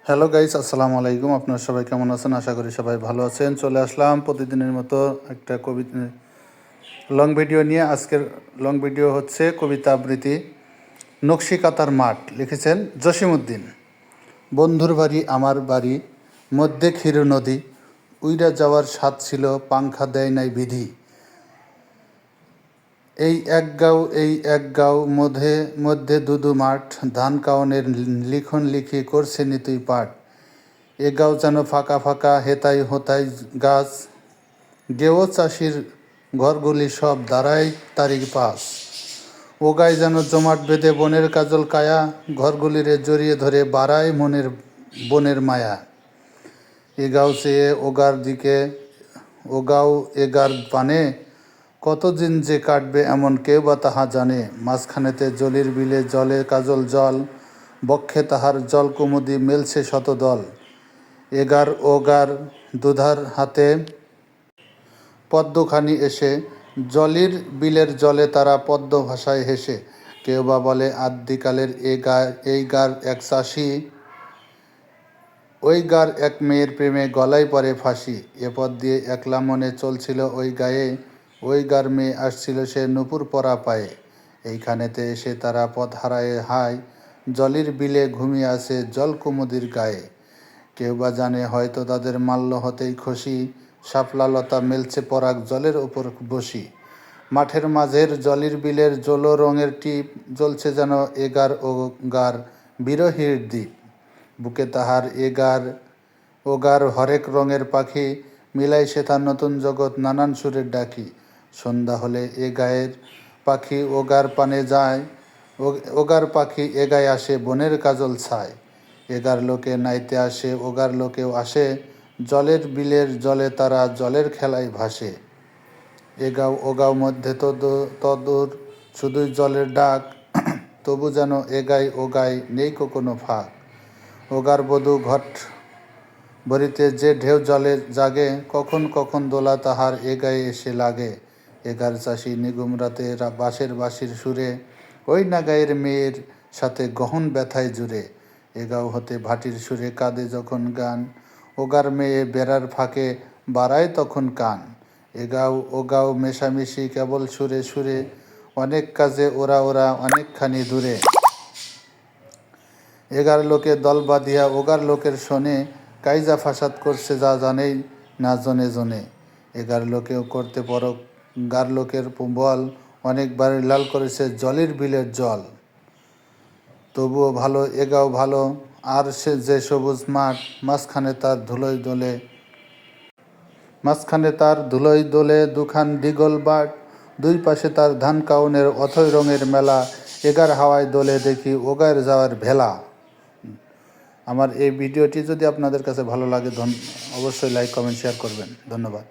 Hello guys, আসসালামু আলাইকুম। আপনারা সবাই কেমন আছেন? আশা করি সবাই ভালো আছেন। চলে আসলাম প্রতিদিনের মতো একটা কবিতা লং ভিডিও নিয়ে। আজকের লং ভিডিও হচ্ছে কবিতা আবৃত্তি নকশিকাতার মাঠ। লিখেছেন জসিমউদ্দিন। বন্ধুর বাড়ি আমার বাড়ি, মধ্যে ক্ষীর নদী, উইরা যাওয়ার স্বাদ ছিল, পাংখা দেয় নাই বিধি। এই এক গাঁও মধ্যে মধ্যে দুদু মাঠ, ধান কাউনের লিখন লিখি করছে নিতুই পাঠ। এ গাঁও যেন ফাঁকা ফাঁকা, হেতাই হোতাই গাছ, গেও চাষির ঘরগুলি সব দাঁড়ায় তারি পাশ। ও গায়ে যেন জমাট বেঁধে বনের কাজল কায়া, ঘরগুলিরে জড়িয়ে ধরে বাড়ায় মনের বনের মায়া। এ গাঁও চেয়ে ওগার দিকে, ও গাঁও এগার পানে, কতদিন যে কাটবে এমন কেউ বা তাহা জানে। মাঝখানেতে জলির বিলে জলে কাজল জল, বক্ষে তাহার জল কুমুদি মেলছে শতদল। এগার ওগার দুধার হাতে পদ্মখানি এসে, জলির বিলের জলে তারা পদ্ম ভাষায় হেসে। কেউ বা বলে আদ্যিকালের এই গার এক চাষি, ওই গার এক মেয়ের প্রেমে গলায় পড়ে ফাঁসি। এ পথ দিয়ে একলা মনে চলছিল ওই গায়ে, ওই গার মেয়ে আসছিল সে নূপুর পরা পায়ে। এইখানেতে এসে তারা পথ হারায় হায়, জলির বিলে ঘুমিয়ে আছে জল কুমুদির গায়ে। কেউ বা জানে হয়তো তাদের মাল্য হতেই খুশি, শাপলা লতা মেলছে পরাগ জলের ওপর বসি। মাঠের মাঝের জলির বিলের জলো রঙের টিপ, জ্বলছে যেন এগার ও গার বিরহীর দ্বীপ। বুকে তাহার এগার ওগার হরেক রঙের পাখি, মিলাই সে তার নতুন জগৎ নানান সুরের ডাকি। সন্ধ্যা হলে এ গায়ের পাখি ওগার পানে যায়, ওগার পাখি এ গায়ে আসে বনের কাজল ছায়। এগার লোকে নাইতে আসে, ওগার লোকেও আসে, জলের বিলের জলে তারা জলের খেলায় ভাসে। এগাও ওগাও মধ্যে তদূর শুধুই জলের ডাক, তবু যেন এগাই ওগাই নেই কোনো ফাঁক। ওগার বধূ ঘট ভরিতে যে ঢেউ জলে জাগে, কখন কখন দোলা তাহার এ গায়ে এসে লাগে। এগার চাষি নিগুম রাতে বাঁশের বাঁশির সুরে, ওই না গায়ের মেয়ের সাথে গহন ব্যথায় জুড়ে। এগাও হতে ভাটির সুরে কাঁদে যখন গান, ওগার মেয়ে বেড়ার ফাঁকে বাড়ায় তখন কান। এগাও ওগাও মেশামেশি কেবল সুরে সুরে, অনেক কাজে ওরা ওরা অনেকখানি দূরে। এগার লোকে দল বাঁধিয়া ওগার লোকের শোনে, কাইজা ফাসাদ করছে যা জানেই না জনে জনে। এগার লোকেও করতে পরক গার লোকের বল, অনেকবার লাল করেছে জলের বিলের জল। তবুও ভালো এগাও ভালো, আর সে যে সবুজ মাঠ, মাঝখানে তার ধুলোয় দোলে দুখান দিগল বাট। দুই পাশে তার ধান কাউনের অথই রঙের মেলা, এগার হাওয়ায় দোলে দেখি ওগার যাওয়ার ভেলা। আমার এই ভিডিওটি যদি আপনাদের কাছে ভালো লাগে, অবশ্যই লাইক কমেন্ট শেয়ার করবেন। ধন্যবাদ।